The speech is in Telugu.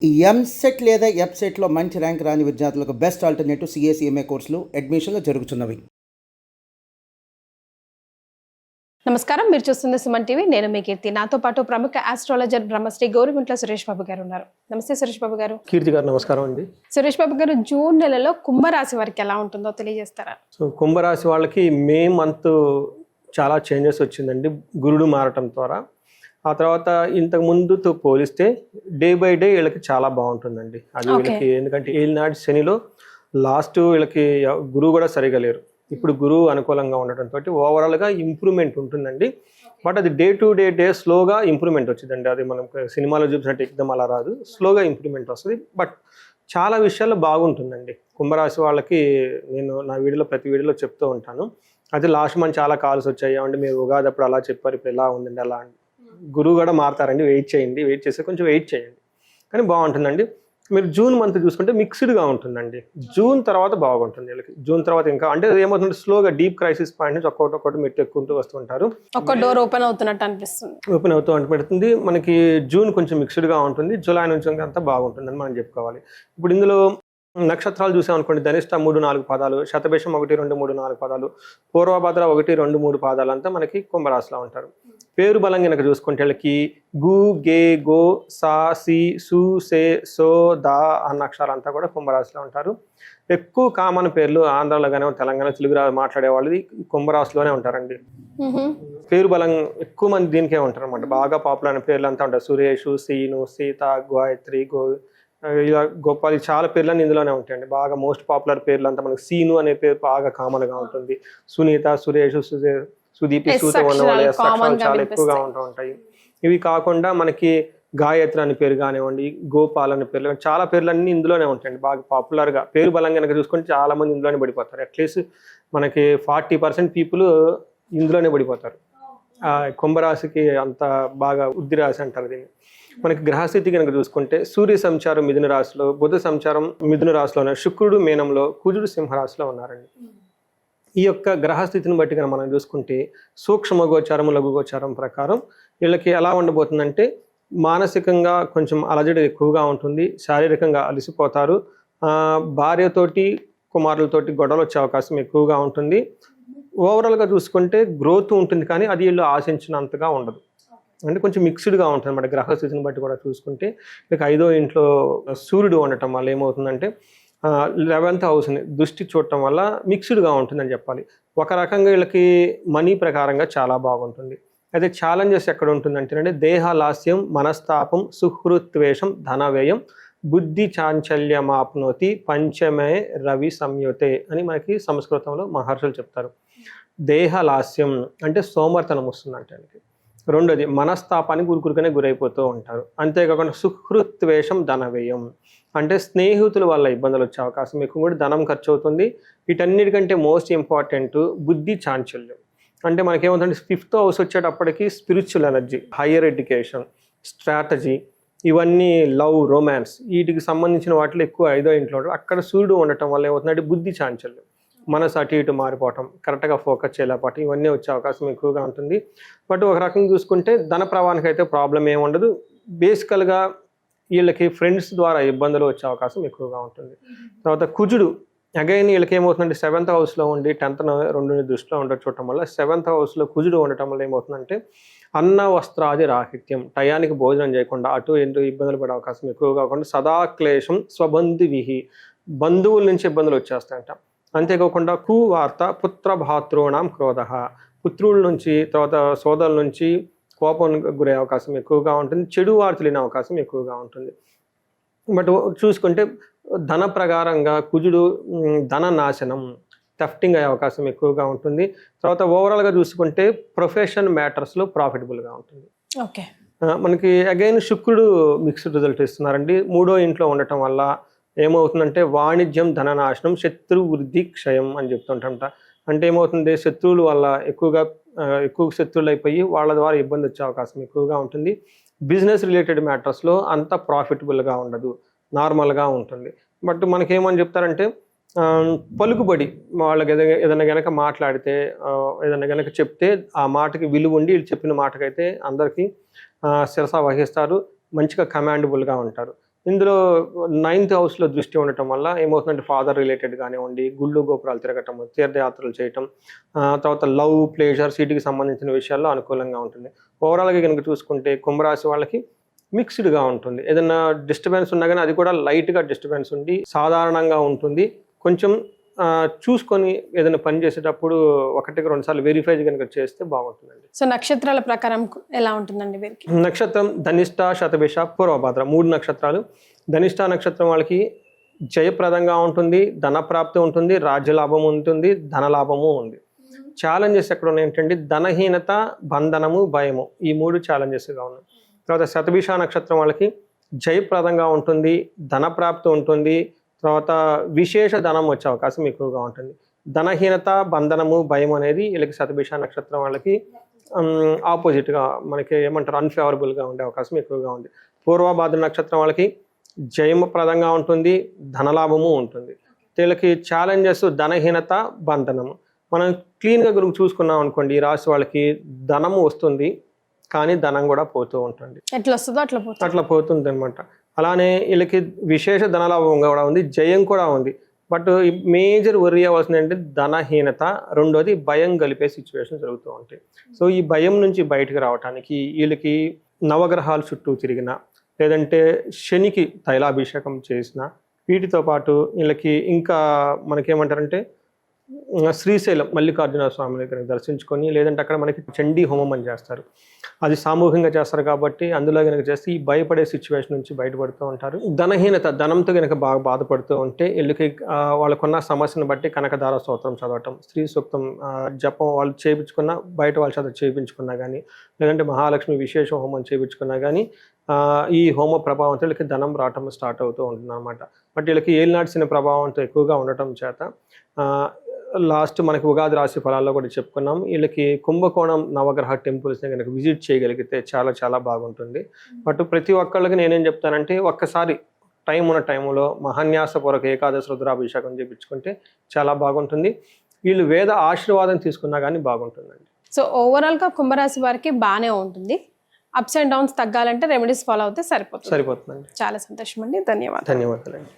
ఈ ఎంసెట్ లేదా ఎఫ్సెట్లో మంచి ర్యాంక్ రాని విద్యార్థులకు బెస్ట్ ఆల్టర్నేటివ్ సిఎస్ఈఎంఏ కోర్సులు అడ్మిషన్లు జరుగుతున్నవి. నమస్కారం, మీరు చూస్తుంది సుమన్ టీవీ. నేను మీ కీర్తి. నాతో పాటు ప్రముఖ ఆస్ట్రాలజర్ బ్రహ్మశ్రీ గౌరిగుంట్ల సురేష్ బాబు గారు ఉన్నారు. నమస్తే సురేష్ బాబు గారు. కీర్తి గారు నమస్కారం అండి. సురేష్ బాబు గారు, జూన్ నెలలో కుంభరాశి వారికి ఎలా ఉంటుందో తెలియజేస్తారా? సో కుంభరాశి వాళ్ళకి మే మంత్ చాలా చేంజెస్ వచ్చిందండి, గురుడు మారటం ద్వారా. ఆ తర్వాత ఇంతకు ముందుతో పోలిస్తే డే బై డే వీళ్ళకి చాలా బాగుంటుందండి. అది వీళ్ళకి ఎందుకంటే ఏలినాటి శనిలో లాస్ట్ వీళ్ళకి గురువు కూడా సరిగా లేరు. ఇప్పుడు గురువు అనుకూలంగా ఉండటంతో ఓవరాల్గా ఇంప్రూవ్మెంట్ ఉంటుందండి. బట్ అది డే టు డే స్లోగా ఇంప్రూవ్మెంట్ వచ్చిందండి. అది మనం సినిమాలో చూసినట్టు ఎక్దం అలా రాదు, స్లోగా ఇంప్రూవ్మెంట్ వస్తుంది. బట్ చాలా విషయాల్లో బాగుంటుందండి కుంభరాశి వాళ్ళకి. నేను నా ప్రతి వీడియోలో చెప్తూ ఉంటాను. అయితే లాస్ట్ మంత్ చాలా కాల్స్ వచ్చాయి, అంటే మీరు ఉగాది అప్పుడు అలా చెప్పారు, ఇప్పుడు ఎలా ఉందండి అలా. గురువు కూడా మారుతారండి, వెయిట్ చేసి కొంచెం వెయిట్ చేయండి, కానీ బాగుంటుందండి. మీరు జూన్ మంత్ చూసుకుంటే మిక్స్డ్గా ఉంటుందండి. జూన్ తర్వాత బాగుంటుంది వీళ్ళకి. జూన్ తర్వాత ఇంకా అంటే ఏమవుతుంది, స్లోగా డీప్ క్రైసిస్ పాయింట్ నుంచి ఒక్కొక్కటి మెట్టు ఎక్కుంటూ వస్తుంటారు. ఒక డోర్ ఓపెన్ అవుతున్నట్టు అనిపిస్తుంది, ఓపెన్ అవుతూ అనిపెడుతుంది మనకి. జూన్ కొంచెం మిక్స్డ్గా ఉంటుంది, జూలై నుంచి అంతా బాగుంటుందని మనం చెప్పుకోవాలి. ఇప్పుడు ఇందులో నక్షత్రాలు చూసామనుకోండి, ధనిష్ట 3-4 పాదాలు, శతభిషం 1-2-3-4 పాదాలు, పూర్వభద్ర 1-2-3 పాదాలు అంతా మనకి కుంభరాశిలో ఉంటారు. పేరు బలం కనుక చూసుకుంటే వీళ్ళకి గు, గే, గో, సా, సి, సు, సే, సో, దా అన్న అక్షరాలంతా కూడా కుంభరాశిలో ఉంటారు. ఎక్కువ కామన్ పేర్లు ఆంధ్రాలో కానీ తెలంగాణ తెలుగు మాట్లాడే వాళ్ళు కుంభరాశిలోనే ఉంటారండి. పేరు బలం ఎక్కువ మంది దీనికే ఉంటారు అనమాట. బాగా పాపులర్ అయిన పేర్లు అంతా ఉంటాయి. సురేష్, సీను, సీత, గాయత్రి, ఇలా గోపాలి, చాలా పేర్లన్నీ ఇందులోనే ఉంటాయండి. బాగా మోస్ట్ పాపులర్ పేర్లు అంతా మనకి సీను అనే పేరు బాగా కామన్గా ఉంటుంది. సునీత, సురేష్, సుదీప్, సూత వాళ్ళు చాలా ఎక్కువగా ఉంటూ ఉంటాయి. ఇవి కాకుండా మనకి గాయత్రి అనే పేరు కానివ్వండి, గోపాల్ అనే పేర్లు, చాలా పేర్లన్నీ ఇందులోనే ఉంటాయండి. బాగా పాపులర్గా పేరు బలం కనుక చూసుకుంటే చాలా మంది ఇందులోనే పడిపోతారు. అట్లీస్ట్ మనకి 40% పీపుల్ ఇందులోనే పడిపోతారు. కుంభరాశికి అంత బాగా వృద్ధి రాశి అంటారు దీన్ని. మనకి గ్రహస్థితి కనుక చూసుకుంటే సూర్య సంచారం మిథున రాశిలో, బుధ సంచారం మిథున రాశిలో, శుక్రుడు మీనంలో, కుజుడు సింహరాశిలో ఉన్నారండి. ఈ యొక్క గ్రహస్థితిని బట్టి కనుక మనం చూసుకుంటే సూక్ష్మ గోచారం, లఘు గోచారం ప్రకారం వీళ్ళకి ఎలా ఉండబోతుందంటే మానసికంగా కొంచెం అలజడి ఎక్కువగా ఉంటుంది, శారీరకంగా అలసిపోతారు, భార్యతోటి కుమారులతోటి గొడవలు వచ్చే అవకాశం ఎక్కువగా ఉంటుంది. ఓవరాల్గా చూసుకుంటే గ్రోత్ ఉంటుంది, కానీ అది వీళ్ళు ఆశించినంతగా ఉండదు. అంటే కొంచెం మిక్స్డ్గా ఉంటుంది అన్నమాట. గ్రహస్థితిని బట్టి కూడా చూసుకుంటే ఇక 5వ ఇంట్లో సూర్యుడు ఉండటం వల్ల ఏమవుతుందంటే 11th హౌస్ని దృష్టి చూడటం వల్ల మిక్స్డ్గా ఉంటుందని చెప్పాలి. ఒక రకంగా వీళ్ళకి మనీ ప్రకారంగా చాలా బాగుంటుంది. అయితే ఛాలెంజెస్ ఎక్కడ ఉంటుందంటే దేహలాస్యం, మనస్తాపం, సుహృత్వేషం, ధనవ్యయం, బుద్ధి చాంచల్యమాప్నోతి, పంచమే రవి సంయుతే అని మనకి సంస్కృతంలో మహర్షులు చెప్తారు. దేహలాస్యం అంటే సోమర్తనం వస్తుందంటే ఆయనకి. రెండోది మనస్తాపానికి గురికనే గురైపోతూ ఉంటారు. అంతేకాకుండా సుహృత్వేషం, ధనవ్యయం అంటే స్నేహితుల వల్ల ఇబ్బందులు వచ్చే అవకాశం ఎక్కువ, కూడా ధనం ఖర్చు అవుతుంది. వీటన్నిటికంటే మోస్ట్ ఇంపార్టెంట్ బుద్ధి చాంచల్యం. అంటే మనకేమవుతుందంటే 5th హౌస్ వచ్చేటప్పటికి spiritual energy, higher education, strategy, ఇవన్నీ లవ్, రొమాన్స్, వీటికి సంబంధించిన వాటిలో ఎక్కువ 5వ ఇంట్లో ఉంటారు. అక్కడ సూర్యుడు ఉండటం వల్ల ఏమవుతుందంటే బుద్ధి చాంచల్యం, మనసు అటు ఇటు మారిపోవటం, కరెక్ట్గా ఫోకస్ చేయలేకపోవటం, ఇవన్నీ వచ్చే అవకాశం ఎక్కువగా ఉంటుంది. బట్ ఒక రకంగా చూసుకుంటే ధన ప్రవాహానికి అయితే ప్రాబ్లం ఏమి ఉండదు. బేసికల్గా వీళ్ళకి ఫ్రెండ్స్ ద్వారా ఇబ్బందులు వచ్చే అవకాశం ఎక్కువగా ఉంటుంది. తర్వాత కుజుడు అగైన్ వీళ్ళకి ఏమవుతుందంటే 7th హౌస్లో ఉండి 10th 2 దృష్టిలో ఉండటం చూడటం వల్ల 7th హౌస్లో కుజుడు ఉండటం వల్ల ఏమవుతుందంటే అన్న వస్త్రాది రాహిత్యం, టయానికి భోజనం చేయకుండా అటు ఇటు ఇబ్బందులు పడే అవకాశం ఎక్కువగా కాకుండా సదాక్లేశం, స్వబంధువిహి, బంధువుల నుంచి ఇబ్బందులు వచ్చేస్తాయంట. అంతేకాకుండా కువార్త, పుత్ర భాతృణాం క్రోధ, పుత్రుల నుంచి తర్వాత సోదరుల నుంచి కోపం గురే అవకాశం ఎక్కువగా ఉంటుంది. చెడు వార్తలు వినే అవకాశం ఎక్కువగా ఉంటుంది. బట్ చూసుకుంటే ధన ప్రకారంగా కుజుడు ధన నాశనం, థెఫ్టింగ్ అయ్యే అవకాశం ఎక్కువగా ఉంటుంది. తర్వాత ఓవరాల్గా చూసుకుంటే ప్రొఫెషన్ మ్యాటర్స్లో ప్రాఫిటబుల్గా ఉంటుంది. ఓకే, మనకి అగైన్ శుక్రుడు మిక్స్డ్ రిజల్ట్ ఇస్తున్నారండి. 3వ ఇంట్లో ఉండటం వల్ల ఏమవుతుందంటే వాణిజ్యం, ధననాశనం, శత్రు వృద్ధి, క్షయం అని చెప్తుంటారంట. అంటే ఏమవుతుంది, శత్రువుల వల్ల ఎక్కువ శత్రువులు అయిపోయి వాళ్ళ ద్వారా ఇబ్బంది వచ్చే అవకాశం ఎక్కువగా ఉంటుంది. బిజినెస్ రిలేటెడ్ మ్యాటర్స్లో అంత ప్రాఫిటబుల్గా ఉండదు, నార్మల్గా ఉంటుంది. బట్ మనకేమని చెప్తారంటే పలుకుబడి, వాళ్ళకి ఏదైనా కనుక మాట్లాడితే, ఏదైనా కనుక చెప్తే ఆ మాటకి విలువ ఉండి, వీళ్ళు చెప్పిన మాటకైతే అందరికీ శిరస వహిస్తారు, మంచిగా కమాండబుల్గా ఉంటారు. ఇందులో 9th హౌస్లో దృష్టి ఉండటం వల్ల ఏమవుతుందంటే ఫాదర్ రిలేటెడ్ కానివ్వండి, గుళ్ళు గోపురాలు తిరగటం, తీర్థయాత్రలు చేయటం, తర్వాత లవ్, ప్లేజర్స్ వీటికి సంబంధించిన విషయాల్లో అనుకూలంగా ఉంటుంది. ఓవరాల్గా కనుక చూసుకుంటే కుంభరాశి వాళ్ళకి మిక్స్డ్గా ఉంటుంది. ఏదైనా డిస్టర్బెన్స్ ఉన్నా కానీ అది కూడా లైట్గా డిస్టర్బెన్స్ ఉండి సాధారణంగా ఉంటుంది. కొంచెం చూసుకొని ఏదైనా పని చేసేటప్పుడు 1-2 సార్లు వెరిఫై కనుక చేస్తే బాగుంటుందండి. సో నక్షత్రాల ప్రకారం ఎలా ఉంటుందండి వీరికి? నక్షత్రం ధనిష్ట, శతభిష, పూర్వభాద్ర 3 నక్షత్రాలు. ధనిష్ట నక్షత్రం వాళ్ళకి జయప్రదంగా ఉంటుంది, ధనప్రాప్తి ఉంటుంది, రాజ్యలాభం ఉంటుంది, ధనలాభము ఉంది. ఛాలెంజెస్ ఎక్కడ ఉన్నాయి ఏంటంటే ధనహీనత, బంధనము, భయము, ఈ 3 ఛాలెంజెస్గా ఉన్నాయి. తర్వాత శతభిష నక్షత్రం వాళ్ళకి జయప్రదంగా ఉంటుంది, ధనప్రాప్తి ఉంటుంది, తర్వాత విశేష ధనం వచ్చే అవకాశం ఎక్కువగా ఉంటుంది. ధనహీనత, బంధనము, భయం అనేది వీళ్ళకి శతభిష నక్షత్రం వాళ్ళకి ఆపోజిట్గా మనకి ఏమంటారు అన్ఫేవరబుల్గా ఉండే అవకాశం ఎక్కువగా ఉంది. పూర్వభాద్ర నక్షత్రం వాళ్ళకి జయప్రదంగా ఉంటుంది, ధనలాభము ఉంటుంది. వీళ్ళకి ఛాలెంజెస్ ధనహీనత, బంధనము. మనం క్లీన్గా గురించి చూసుకున్నాం అనుకోండి, ఈ రాశి వాళ్ళకి ధనము వస్తుంది కానీ ధనం కూడా పోతూ ఉంటుంది. ఎట్లా వస్తుందో అట్లా పోతుంది అనమాట. అలానే వీళ్ళకి విశేష ధనలాభం కూడా ఉంది, జయం కూడా ఉంది. బట్ మేజర్ వర్రీ అవ్వాల్సింది అంటే ధనహీనత, రెండోది భయం కలిపే సిచ్యువేషన్ జరుగుతూ ఉంటాయి. సో ఈ భయం నుంచి బయటకు రావడానికి వీళ్ళకి నవగ్రహాలు చుట్టూ తిరిగిన, లేదంటే శనికి తైలాభిషేకం చేసిన, వీటితో పాటు వీళ్ళకి ఇంకా మనకేమంటారంటే శ్రీశైలం మల్లికార్జున స్వామి దగ్గర దర్శించుకొని, లేదంటే అక్కడ మనకి చండీ హోమం అని చేస్తారు, అది సామూహికంగా చేస్తారు కాబట్టి అందులో కనుక చేస్తే ఈ భయపడే సిచ్యువేషన్ నుంచి బయటపడుతూ ఉంటారు. ధనహీనత, ధనంతో కనుక బాగా బాధపడుతూ ఉంటే వీళ్ళకి వాళ్ళకున్న సమస్యను బట్టి కనకదార స్తోత్రం చదవటం, స్త్రీ సూక్తం జపం వాళ్ళు చేయించుకున్నా, బయట వాళ్ళ చేత చేయించుకున్నా కానీ, లేదంటే మహాలక్ష్మి విశేష హోమం చేయించుకున్నా కానీ ఈ హోమ ప్రభావంతో వీళ్ళకి ధనం రావటం స్టార్ట్ అవుతూ ఉంటుంది అనమాట. బట్ వీళ్ళకి ఏలినాడ్సిన ప్రభావంతో ఎక్కువగా ఉండటం చేత లాస్ట్ మనకి ఉగాది రాశి ఫలాల్లో కూడా చెప్పుకున్నాం, వీళ్ళకి కుంభకోణం నవగ్రహ టెంపుల్స్ని కనుక విజిట్ చేయగలిగితే చాలా చాలా బాగుంటుంది. బట్ ప్రతి ఒక్కళ్ళకి నేనేం చెప్తానంటే ఒక్కసారి టైం ఉన్న టైంలో మహాన్యాసపూర్వక ఏకాదశి రుద్రాభిషేకం చేయించుకుంటే చాలా బాగుంటుంది. వీళ్ళు వేద ఆశీర్వాదం తీసుకున్నా కానీ బాగుంటుందండి. సో ఓవరాల్గా కుంభరాశి వారికి బాగానే ఉంటుంది. అప్స్ అండ్ డౌన్స్ తగ్గాలంటే రెమెడీస్ ఫాలో అవుతే సరిపోతుందండి. సరిపోతుందండి. చాలా సంతోషం అండి. ధన్యవాదాలు. ధన్యవాదాలండి.